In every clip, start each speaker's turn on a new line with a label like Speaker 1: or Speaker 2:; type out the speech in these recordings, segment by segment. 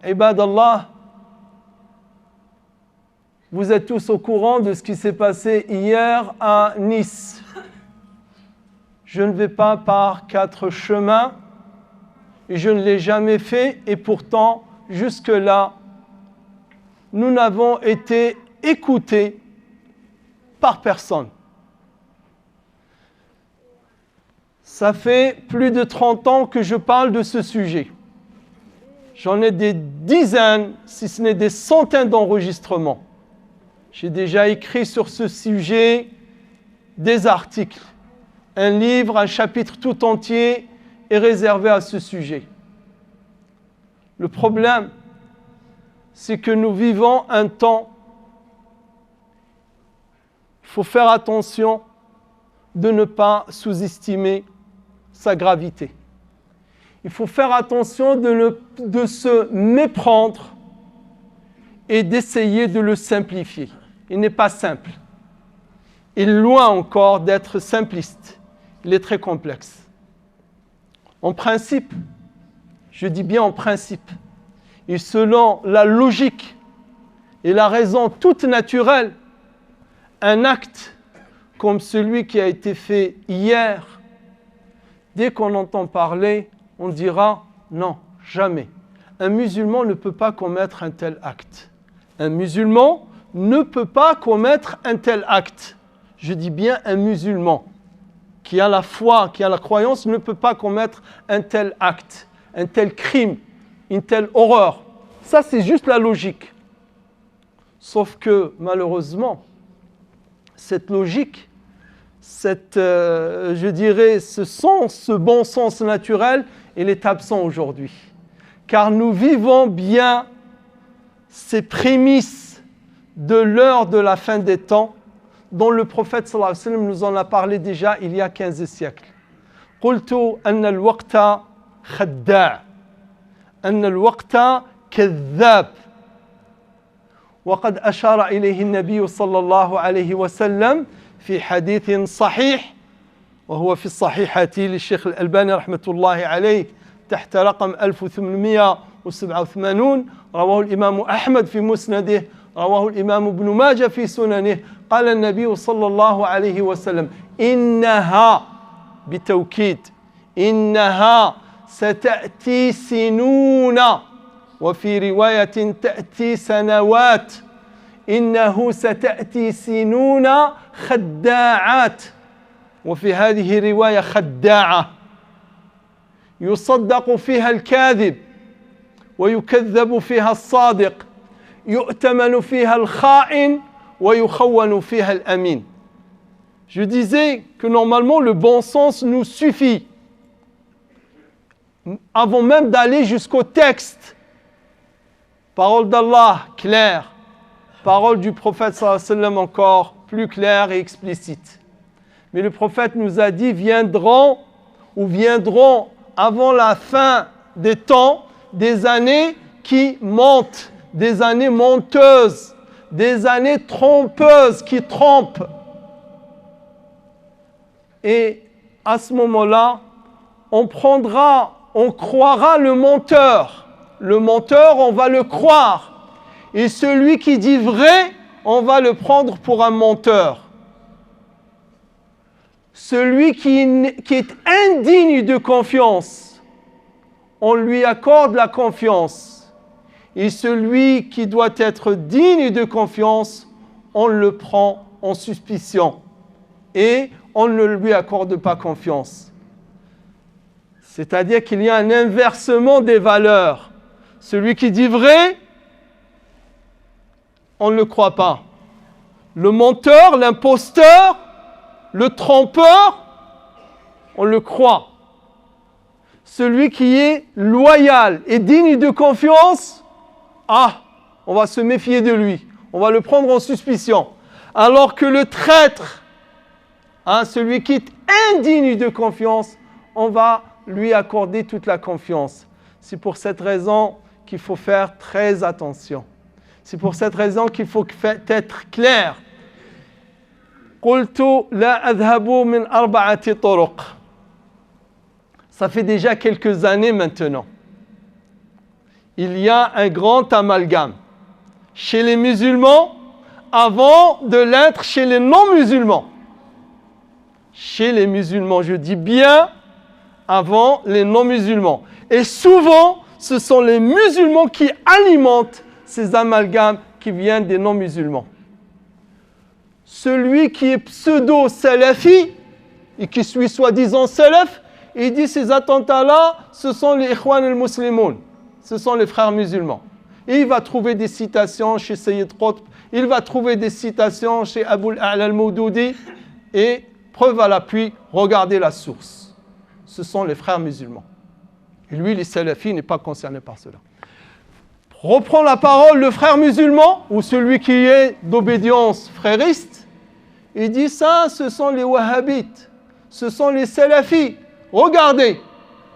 Speaker 1: Ibadallah, vous êtes tous au courant de ce qui s'est passé hier à Nice. Je ne vais pas par 4 chemins et je ne l'ai jamais fait et pourtant, jusque-là, nous n'avons été écoutés par personne. Ça fait plus de 30 ans que je parle de ce sujet. J'en ai des dizaines, si ce n'est des centaines d'enregistrements. J'ai déjà écrit sur ce sujet des articles. Un livre, un chapitre tout entier est réservé à ce sujet. Le problème, c'est que nous vivons un temps, il faut faire attention de ne pas sous-estimer sa gravité. Il faut faire attention de se méprendre et d'essayer de le simplifier. Il n'est pas simple. Il est loin encore d'être simpliste. Il est très complexe. En principe, je dis bien en principe, et selon la logique et la raison toute naturelle, un acte comme celui qui a été fait hier, dès qu'on entend parler, on dira non, jamais. Un musulman ne peut pas commettre un tel acte. Un musulman ne peut pas commettre un tel acte. Je dis bien un musulman qui a la foi, qui a la croyance, ne peut pas commettre un tel acte, un tel crime, une telle horreur. Ça, c'est juste la logique. Sauf que, malheureusement, cette logique, ce bon sens naturel, il est absent aujourd'hui. Car nous vivons bien ces prémices de l'heure de la fin des temps, dont le prophète sallallahu alayhi wa sallam nous en a parlé déjà il y a 15 siècles. قلت أن الوقت خداع أن الوقت كذاب وقد أشار إليه النبي صلى الله عليه وسلم في حديث صحيح وهو في الصحيحة للشيخ الألباني رحمة الله عليه تحت رقم 1887 رواه الإمام أحمد في مسنده رواه الإمام ابن ماجه في سننه قال النبي صلى الله عليه وسلم إنها بتوكيد إنها ستأتي سنون وفي رواية تأتي سنوات إنه ستأتي سنون خداعات وفي هذه الرواية خداعة يصدق فيها الكاذب ويكذب فيها الصادق يؤتمن فيها الخائن ويخون فيها الأمين. Je disais que normalement le bon sens nous suffit avant même d'aller jusqu'au texte. Parole d'Allah claire, parole du prophète sallallahu alayhi wa sallam encore plus claire et explicite. Mais le prophète nous a dit viendront avant la fin des temps des années qui mentent, des années menteuses, des années trompeuses qui trompent. Et à ce moment-là, on croira le menteur. Le menteur, on va le croire. Et celui qui dit vrai, on va le prendre pour un menteur. Celui qui est indigne de confiance, on lui accorde la confiance. Et celui qui doit être digne de confiance, on le prend en suspicion. Et on ne lui accorde pas confiance. C'est-à-dire qu'il y a un inversement des valeurs. Celui qui dit vrai, on ne le croit pas. Le menteur, l'imposteur, le trompeur, on le croit. Celui qui est loyal et digne de confiance, on va se méfier de lui. On va le prendre en suspicion. Alors que le traître, celui qui est indigne de confiance, on va lui accorder toute la confiance. C'est pour cette raison qu'il faut faire très attention. C'est pour cette raison qu'il faut être clair. قلت لا أذهب من 4 طرق. Ça fait déjà quelques années maintenant. il y a un grand amalgame chez les musulmans avant de l'être chez les non-musulmans. Chez les musulmans, je dis bien avant les non-musulmans. Et souvent, ce sont les musulmans qui alimentent ces amalgames qui viennent des non-musulmans. Celui qui est pseudo-salafi et qui suit soi-disant salaf, il dit ces attentats-là, ce sont les Ikhwan al-Muslimoun, ce sont les frères musulmans. Et il va trouver des citations chez Sayyid Qutb, il va trouver des citations chez Abu al-A'la al-Mawdoudi, et preuve à l'appui, regardez la source. Ce sont les frères musulmans. Et lui, les salafis, n'est pas concerné par cela. Reprend la parole le frère musulman, ou celui qui est d'obédience frériste, il dit ça, ce sont les wahhabites, ce sont les salafis. Regardez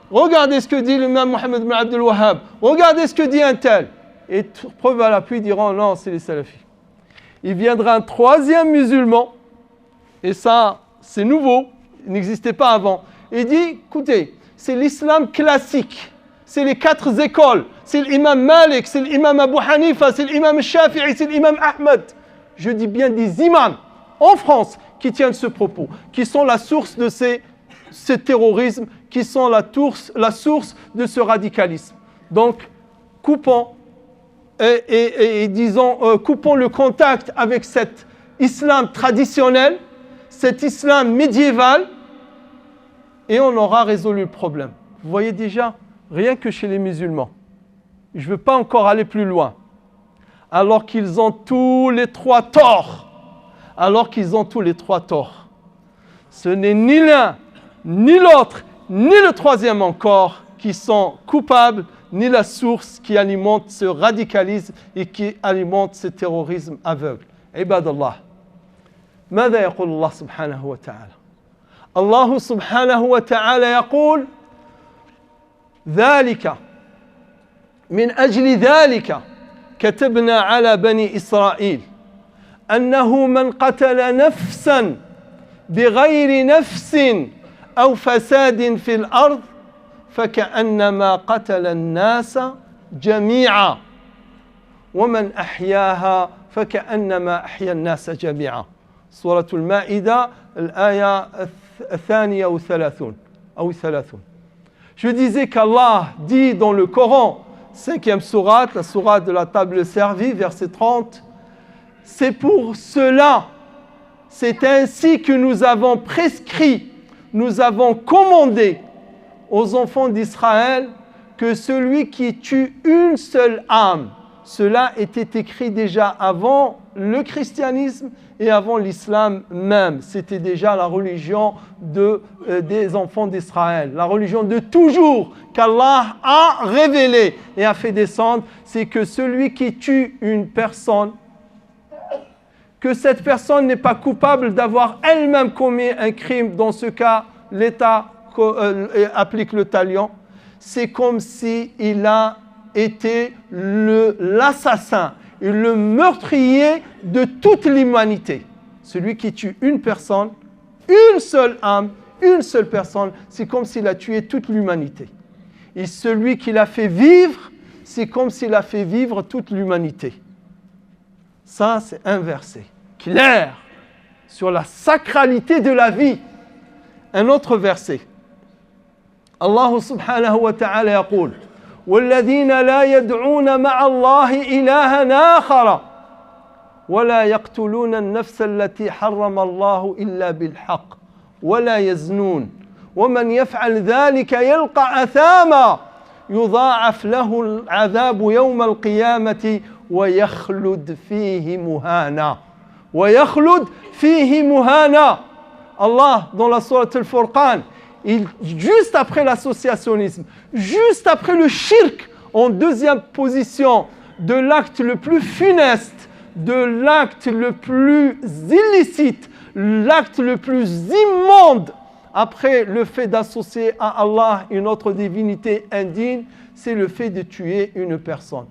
Speaker 1: ce que dit l'imam Mohammed bin Abdul Wahhab, regardez ce que dit un tel. Et preuve à l'appui diront non, c'est les salafis. Il viendra un troisième musulman, et ça, c'est nouveau, il n'existait pas avant. Il dit, écoutez, c'est l'islam classique, c'est les 4 écoles, c'est l'imam Malik, c'est l'imam Abu Hanifa, c'est l'imam Shafi'i, c'est l'imam Ahmed. Je dis bien des imams en France qui tiennent ce propos, qui sont la source de ce terrorisme, qui sont la source de ce radicalisme. Donc, coupons coupons le contact avec cet islam traditionnel, cet islam médiéval, et on aura résolu le problème. Vous voyez déjà, rien que chez les musulmans. Je ne veux pas encore aller plus loin. Alors qu'ils ont tous les 3 torts. Ce n'est ni l'un, ni l'autre, ni le troisième encore qui sont coupables, ni la source qui alimente ce radicalisme et qui alimente ce terrorisme aveugle. Ibadallah. ماذا يقول الله سبحانه وتعالى؟ الله سبحانه وتعالى يقول ذلك من أجل ذلك كتبنا على بني إسرائيل أنه من قتل نفسا بغير نفس أو فساد في الأرض فكأنما قتل الناس جميعا ومن أحياها فكأنما أحيا الناس جميعا. سورة المائدة الآية 32 أو 30. Je disais qu'Allah dit dans le Coran, 5e sourate, la sourate de la table servie, verset 30, c'est pour cela, c'est ainsi que nous avons prescrit, nous avons commandé aux enfants d'Israël que celui qui tue une seule âme, cela était écrit déjà avant le christianisme et avant l'islam même. C'était déjà la religion des enfants d'Israël. La religion de toujours qu'Allah a révélée et a fait descendre, c'est que celui qui tue une personne, que cette personne n'est pas coupable d'avoir elle-même commis un crime. Dans ce cas, l'État applique le talion. C'est comme s'il a été l'assassin et le meurtrier de toute l'humanité. Celui qui tue une personne, une seule âme, une seule personne, c'est comme s'il a tué toute l'humanité. Et celui qui l'a fait vivre, c'est comme s'il a fait vivre toute l'humanité. Ça, c'est un verset clair sur la sacralité de la vie. Un autre verset. Allah subhanahu wa ta'ala yaqul والذين لا يدعون مع الله إلها آخر ولا يقتلون النفس التي حرم الله إلا بالحق ولا يزنون ومن يفعل ذلك يلقى أثاما يضاعف له العذاب يوم القيامة ويخلد فيه مهانا. Allah, dans la sourate Al-Furqan, juste après l'associationnisme, juste après le shirk, en deuxième position de l'acte le plus funeste, de l'acte le plus illicite, l'acte le plus immonde, après le fait d'associer à Allah une autre divinité indigne, c'est le fait de tuer une personne.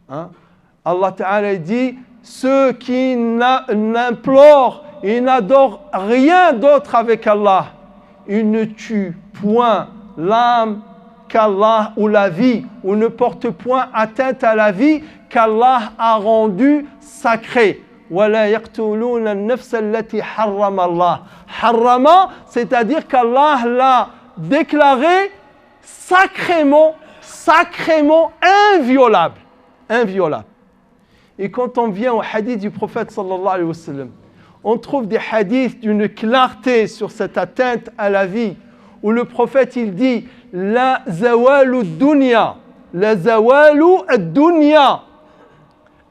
Speaker 1: Allah Ta'ala dit, ceux qui n'implorent et n'adorent rien d'autre avec Allah, ils ne tuent point l'âme qu'Allah, ou la vie, ou ne porte point atteinte à la vie qu'Allah a rendue sacrée. وَلَا يَقْتُلُونَ النَّفْسَ الَّتِي حَرَّمَ اللَّهُ. Harrama, c'est-à-dire qu'Allah l'a déclaré sacrément inviolable. Inviolable. Et quand on vient au hadith du prophète sallallahu alayhi wa sallam, on trouve des hadiths d'une clarté sur cette atteinte à la vie, où le prophète il dit la zawalu dunya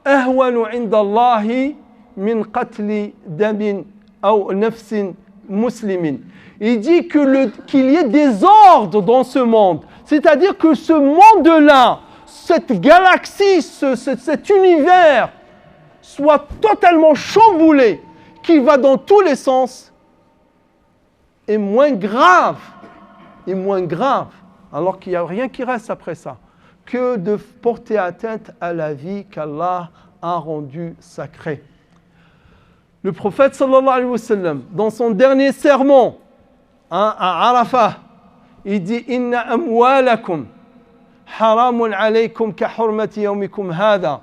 Speaker 1: ahwanu inda Allahi min qatli damin ou nafsin muslimin. Il dit qu'il y ait des ordres dans ce monde, c'est-à-dire que ce monde-là, cette galaxie, cet univers soit totalement chamboulé, qu'il va dans tous les sens, est moins grave, alors qu'il n'y a rien qui reste après ça, que de porter atteinte à la vie qu'Allah a rendue sacrée. Le prophète sallallahu alayhi wa sallam, dans son dernier sermon à Arafah, il dit « Inna amwalakum haramun alaykum ka hurmati yawmikum hadha.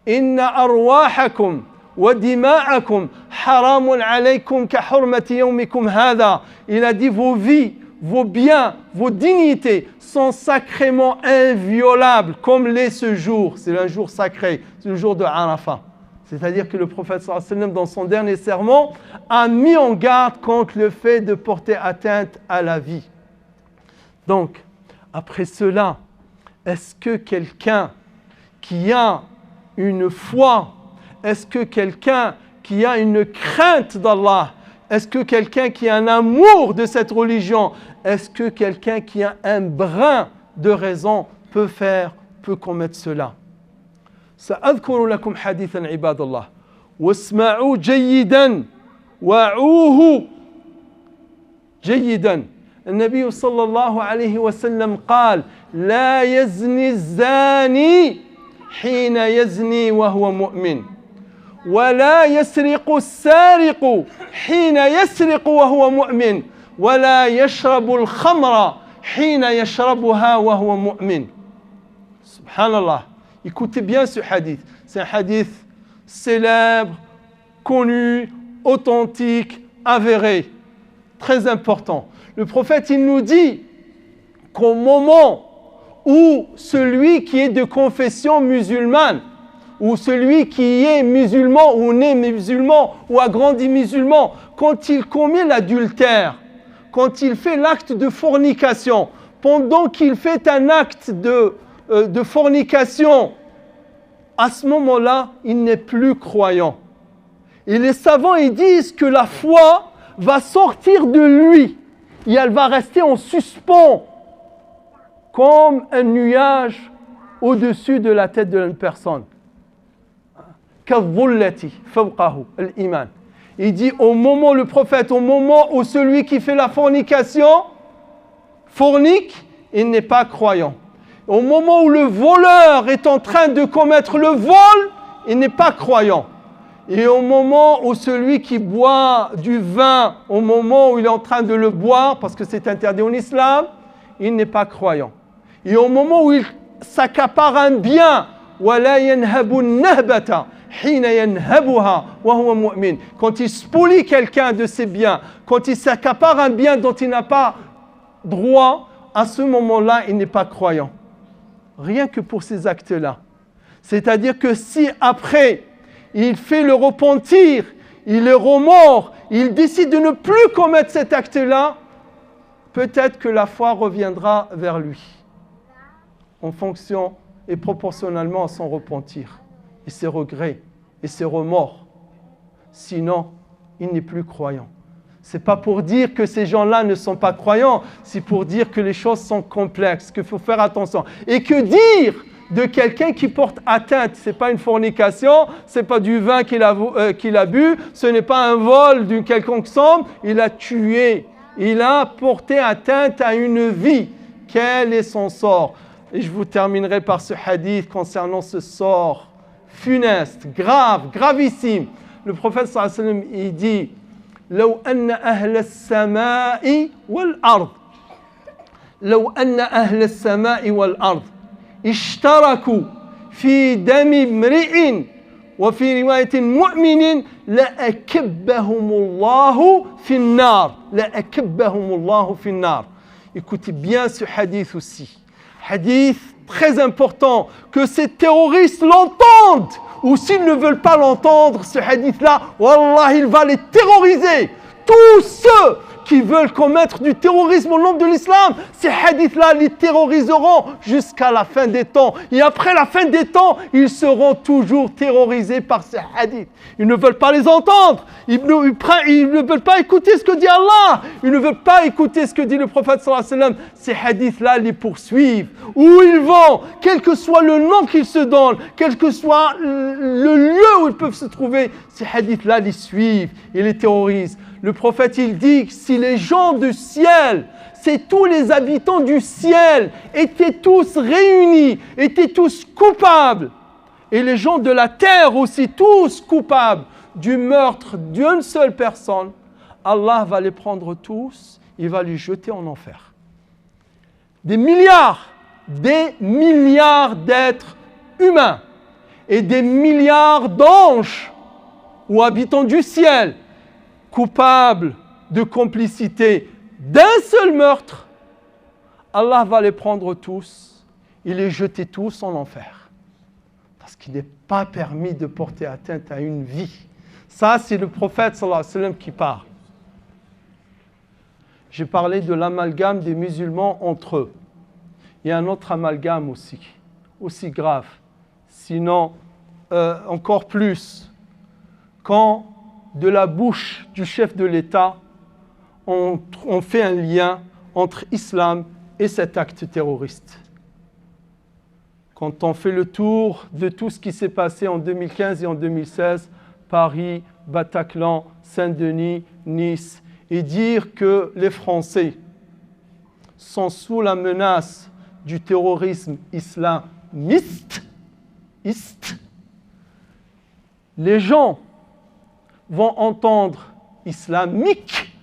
Speaker 1: Inna arwahakum wa dima'akum haramun alaykum ka hurmati yawmikum hadha. » Il a dit « Vos vies, vos biens, vos dignités sont sacrément inviolables comme l'est ce jour. » C'est un jour sacré, c'est le jour de Arafah. C'est-à-dire que le prophète sallallahu alayhi wa sallam, dans son dernier sermon, a mis en garde contre le fait de porter atteinte à la vie. Donc, après cela, est-ce que quelqu'un qui a une foi, est-ce que quelqu'un qui a une crainte d'Allah, est-ce que quelqu'un qui a un amour de cette religion, est-ce que quelqu'un qui a un brin de raison peut commettre cela? سأذكر لكم حديثا عباد الله واسمعوا جيدا وعوه جيدا. النبي صلى الله عليه وسلم قال لا يزني الزاني حين يزني وهو مؤمن ولا يسرق السارق حين يسرق وهو مؤمن ولا يشرب الخمر حين يشربها وهو مؤمن. سبحان الله. Écoutez bien ce hadith. C'est un hadith célèbre, connu, authentique, avéré, très important. Le prophète, il nous dit qu'au moment où celui qui est de confession musulmane, ou celui qui est musulman, ou né musulman, ou a grandi musulman, quand il commet l'adultère, quand il fait l'acte de fornication, pendant qu'il fait un acte de fornication, à ce moment-là, il n'est plus croyant. Et les savants, ils disent que la foi va sortir de lui et elle va rester en suspens, comme un nuage au-dessus de la tête d'une personne. Il dit au moment, le prophète, au moment où celui qui fait la fornication fornique, il n'est pas croyant. Au moment où le voleur est en train de commettre le vol, il n'est pas croyant. Et au moment où celui qui boit du vin, au moment où il est en train de le boire, parce que c'est interdit en islam, il n'est pas croyant. Et au moment où il s'accapare un bien, quand il spolie quelqu'un de ses biens, quand il s'accapare un bien dont il n'a pas droit, à ce moment-là, il n'est pas croyant. Rien que pour ces actes-là. C'est-à-dire que si après, il fait le repentir, il est remords, il décide de ne plus commettre cet acte-là, peut-être que la foi reviendra vers lui, en fonction et proportionnellement à son repentir, et ses regrets, et ses remords. Sinon, il n'est plus croyant. Ce n'est pas pour dire que ces gens-là ne sont pas croyants, c'est pour dire que les choses sont complexes, qu'il faut faire attention. Et que dire de quelqu'un qui porte atteinte? Ce n'est pas une fornication, ce n'est pas du vin qu'il a bu, ce n'est pas un vol d'une quelconque somme, il a tué, il a porté atteinte à une vie. Quel est son sort? Et je vous terminerai par ce hadith concernant ce sort funeste, grave, gravissime. Le prophète sallallahu alayhi wa sallam, il dit: لو أن أهل السماء والأرض لو أن أهل السماء والأرض اشتركوا في دم امرئ وفي رواية مؤمن لأكبهم الله في النار. لأكبهم الله في النار. Écoutez bien ce hadith aussi. Hadith très important, que ces terroristes l'entendent, ou s'ils ne veulent pas l'entendre, ce hadith-là, wallah, il va les terroriser. Tous ceux qui veulent commettre du terrorisme au nom de l'islam, ces hadiths-là les terroriseront jusqu'à la fin des temps. Et après la fin des temps, ils seront toujours terrorisés par ces hadiths. Ils ne veulent pas les entendre. Ils ne veulent pas écouter ce que dit Allah. Ils ne veulent pas écouter ce que dit le prophète sallallahu alayhi wa sallam. Ces hadiths-là les poursuivent. Où ils vont, quel que soit le nom qu'ils se donnent, quel que soit le lieu où ils peuvent se trouver, ces hadiths-là les suivent et les terrorisent. Le prophète, il dit que si les gens du ciel, c'est tous les habitants du ciel, étaient tous réunis, étaient tous coupables, et les gens de la terre aussi, tous coupables du meurtre d'une seule personne, Allah va les prendre tous, il va les jeter en enfer. Des milliards d'êtres humains et des milliards d'anges ou habitants du ciel, coupables de complicité d'un seul meurtre, Allah va les prendre tous et les jeter tous en enfer. Parce qu'il n'est pas permis de porter atteinte à une vie. Ça, c'est le prophète sallallahu alayhi wa sallam qui parle. J'ai parlé de l'amalgame des musulmans entre eux. Il y a un autre amalgame aussi grave, sinon encore plus. Quand de la bouche du chef de l'État, on fait un lien entre islam et cet acte terroriste. Quand on fait le tour de tout ce qui s'est passé en 2015 et en 2016, Paris, Bataclan, Saint-Denis, Nice, et dire que les Français sont sous la menace du terrorisme islamiste, les gens vont entendre islamique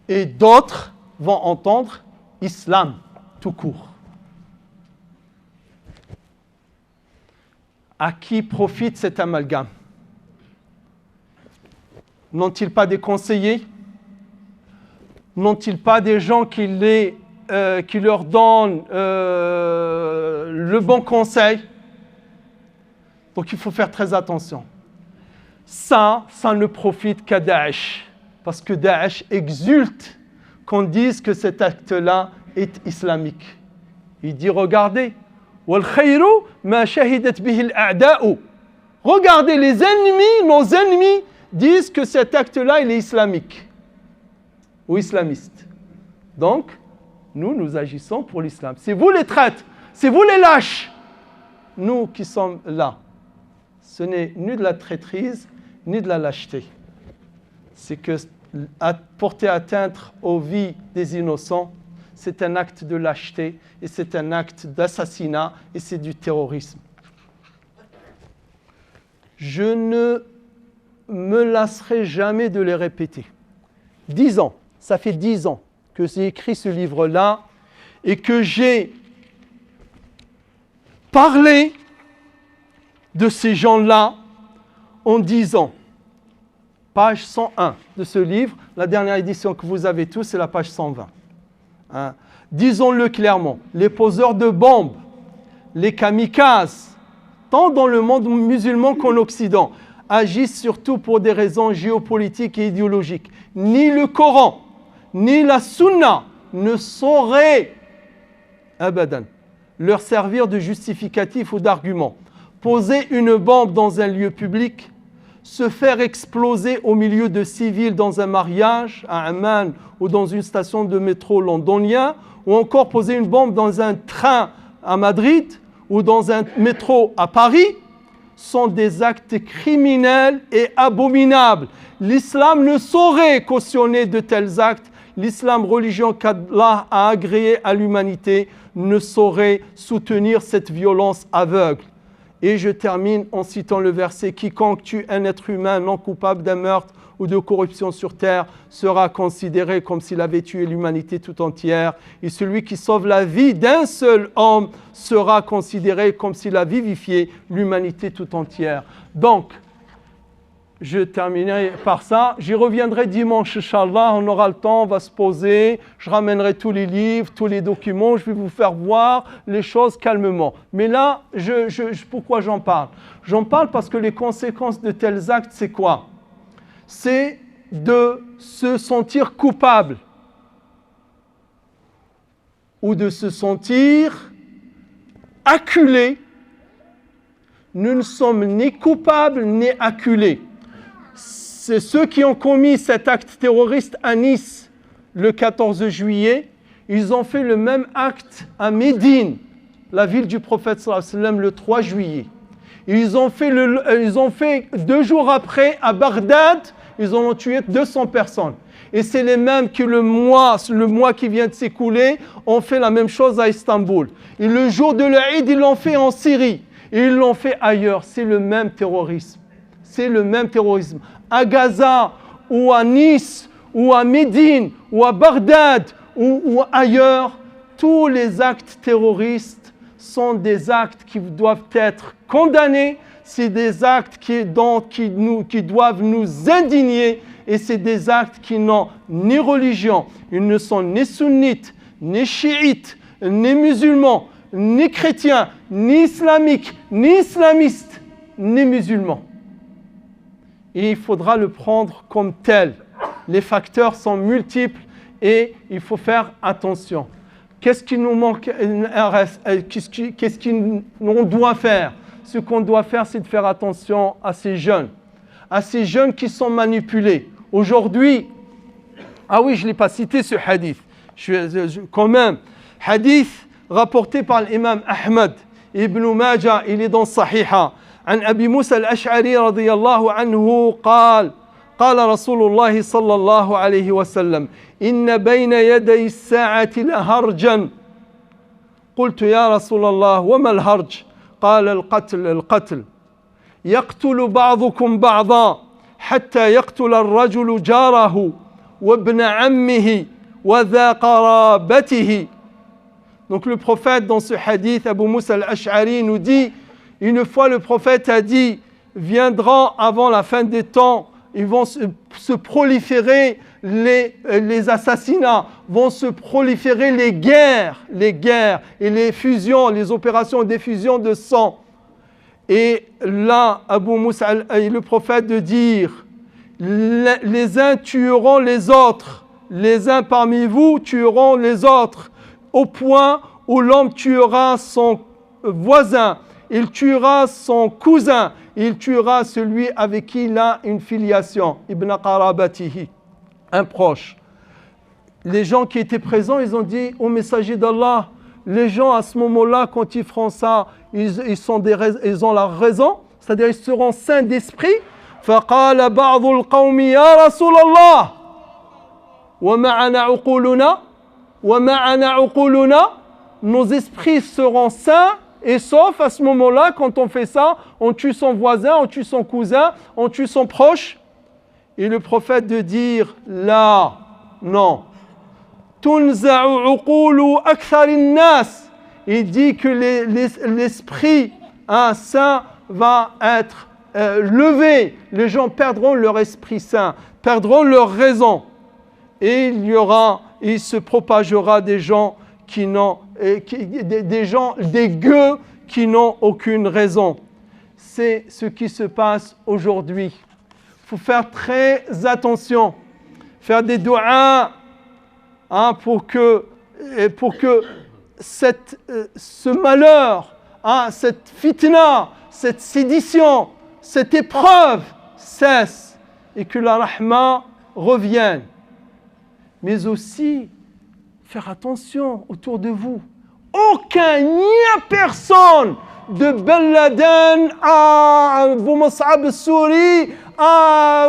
Speaker 1: et d'autres vont entendre islam tout court. À qui profite cet amalgame? N'ont-ils pas des conseillers? N'ont-ils pas des gens qui leur donnent le bon conseil? Donc il faut faire très attention. Ça ne profite qu'à Daesh. Parce que Daesh exulte qu'on dise que cet acte-là est islamique. Il dit, regardez, regardez, les ennemis, nos ennemis, disent que cet acte-là, il est islamique ou islamiste. Donc, nous agissons pour l'islam. C'est vous les traîtres, c'est vous les lâches. Nous qui sommes là, ce n'est ni de la traîtrise, ni de la lâcheté. C'est que porter atteinte aux vies des innocents, c'est un acte de lâcheté et c'est un acte d'assassinat et c'est du terrorisme. Je ne me lasserai jamais de les répéter. 10 ans, ça fait 10 ans que j'ai écrit ce livre-là et que j'ai parlé de ces gens-là en 10 ans. Page 101 de ce livre, la dernière édition que vous avez tous, c'est la page 120. Hein? Disons-le clairement, les poseurs de bombes, les kamikazes, tant dans le monde musulman qu'en Occident, agissent surtout pour des raisons géopolitiques et idéologiques. Ni le Coran, ni la Sunna ne sauraient abadan leur servir de justificatif ou d'argument. Poser une bombe dans un lieu public, se faire exploser au milieu de civils dans un mariage à Amman ou dans une station de métro londonien, ou encore poser une bombe dans un train à Madrid ou dans un métro à Paris, sont des actes criminels et abominables. L'islam ne saurait cautionner de tels actes. L'islam, religion qu'Allah a agréée à l'humanité, ne saurait soutenir cette violence aveugle. Et je termine en citant le verset « Quiconque tue un être humain non coupable d'un meurtre ou de corruption sur terre sera considéré comme s'il avait tué l'humanité tout entière. Et celui qui sauve la vie d'un seul homme sera considéré comme s'il a vivifié l'humanité tout entière. Donc, je terminerai par ça. J'y reviendrai dimanche, Inch'Allah. On aura le temps, on va se poser. Je ramènerai tous les livres, tous les documents. Je vais vous faire voir les choses calmement. Mais là, pourquoi j'en parle? J'en parle parce que les conséquences de tels actes, c'est quoi? C'est de se sentir coupable ou de se sentir acculé. Nous ne sommes ni coupables ni acculés. C'est ceux qui ont commis cet acte terroriste à Nice le 14 juillet. Ils ont fait le même acte à Médine, la ville du prophète sallallahu alayhi wa sallam, le 3 juillet. Ils ont fait 2 jours après à Bagdad, ils ont tué 200 personnes. Et c'est les mêmes que le mois qui vient de s'écouler, ont fait la même chose à Istanbul. Et le jour de l'Aïd, ils l'ont fait en Syrie. Et ils l'ont fait ailleurs. C'est le même terrorisme. C'est le même terrorisme. À Gaza, ou à Nice, ou à Médine, ou à Bagdad, ou ailleurs, tous les actes terroristes sont des actes qui doivent être condamnés. C'est des actes qui doivent nous indigner. Et c'est des actes qui n'ont ni religion. Ils ne sont ni sunnites, ni chiites, ni musulmans, ni chrétiens, ni islamiques, ni islamistes, ni musulmans. Et il faudra le prendre comme tel. Les facteurs sont multiples et il faut faire attention. Qu'est-ce qui nous manque? Qu'est-ce qu'on doit faire? Ce qu'on doit faire, c'est de faire attention à ces jeunes qui sont manipulés. Aujourd'hui, ah oui, je ne l'ai pas cité ce hadith, quand même, hadith rapporté par l'imam Ahmad, Ibn Majah, il est dans Sahiha. عن أبي موسى الأشعري رضي الله عنه قال رسول الله صلى الله عليه وسلم إن بين يدي الساعة لهرجا قلت يا رسول الله وما الهرج قال القتل يقتل بعضكم بعضا حتى يقتل الرجل جاره وابن عمه وذا قرابته. Donc le prophète dans ce hadith, Abu Musa al-Ash'ari nous dit, une fois le prophète a dit, viendront avant la fin des temps, ils vont se proliférer les assassinats, vont se proliférer les guerres et les fusions, les opérations d'effusion de sang. Et là, Abu Musa, le prophète de dire, les uns tueront les autres, les uns parmi vous tueront les autres, au point où l'homme tuera son voisin, il tuera son cousin, il tuera celui avec qui il a une filiation, ibn qarabatihi, un proche. Les gens qui étaient présents, ils ont dit au messager d'Allah, les gens à ce moment-là, quand ils feront ça, ils ont la raison, c'est-à-dire ils seront sains d'esprit. فقال بعض القوم يا رسول الله ومعنا عقولنا, nos esprits seront sains et saufs à ce moment-là. Quand on fait ça, on tue son voisin, on tue son cousin, on tue son proche. Et le prophète de dire là, non. تنزع عقول أكثر الناس. Il dit que l'esprit saint va être levé. Les gens perdront leur esprit saint, perdront leur raison. Et il se propagera des gens des gueux qui n'ont aucune raison. C'est ce qui se passe aujourd'hui. Il faut faire très attention, faire des du'as pour que ce malheur, cette fitna, cette sédition, cette épreuve cesse et que la rahma revienne. Mais aussi, faire attention autour de vous. Il n'y a personne de Ben Laden à Abu Mus'ab al-Souri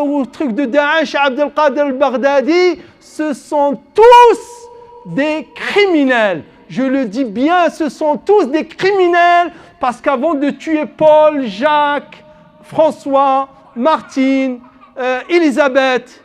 Speaker 1: au truc de Daesh, Abdel Qadir al-Baghdadi, ce sont tous des criminels. Je le dis bien, ce sont tous des criminels parce qu'avant de tuer Paul, Jacques, François, Martine, Élisabeth.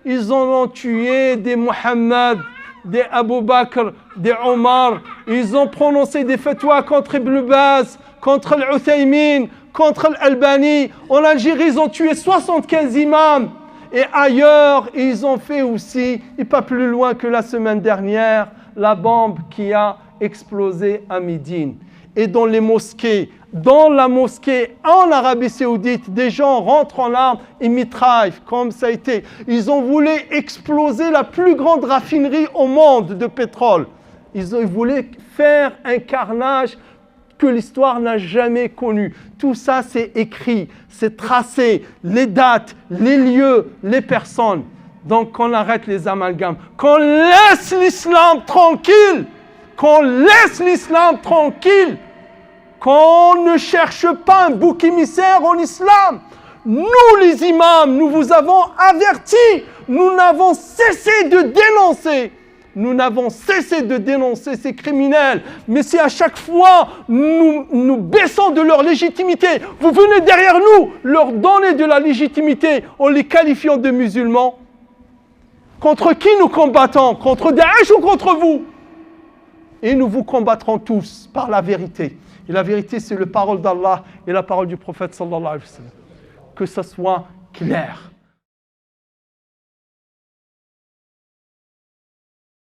Speaker 1: Ils ont tué des Mohammed, des Abu Bakr, des Omar. Ils ont prononcé des fatwas contre Ibn Baz, contre l'Uthaymin, contre l'Albani. En Algérie, ils ont tué 75 imams. Et ailleurs, ils ont fait aussi, et pas plus loin que la semaine dernière, la bombe qui a explosé à Médine. Et dans les mosquées, dans la mosquée en Arabie Saoudite, des gens rentrent en armes et mitraillent, comme ça a été. Ils ont voulu exploser la plus grande raffinerie au monde de pétrole. Ils voulaient faire un carnage que l'histoire n'a jamais connu. Tout ça, c'est écrit, c'est tracé, les dates, les lieux, les personnes. Donc, qu'on arrête les amalgames, qu'on laisse l'islam tranquille, qu'on laisse l'islam tranquille, qu'on ne cherche pas un bouc émissaire en islam. Nous, les imams, nous vous avons avertis, nous n'avons cessé de dénoncer. Nous n'avons cessé de dénoncer ces criminels. Mais si à chaque fois nous baissons de leur légitimité, vous venez derrière nous leur donner de la légitimité en les qualifiant de musulmans. Contre qui nous combattons? Contre Daesh ou contre vous? Et nous vous combattrons tous par la vérité. Et la vérité, c'est la parole d'Allah et la parole du prophète sallallahu alayhi wa sallam. Que ça soit clair.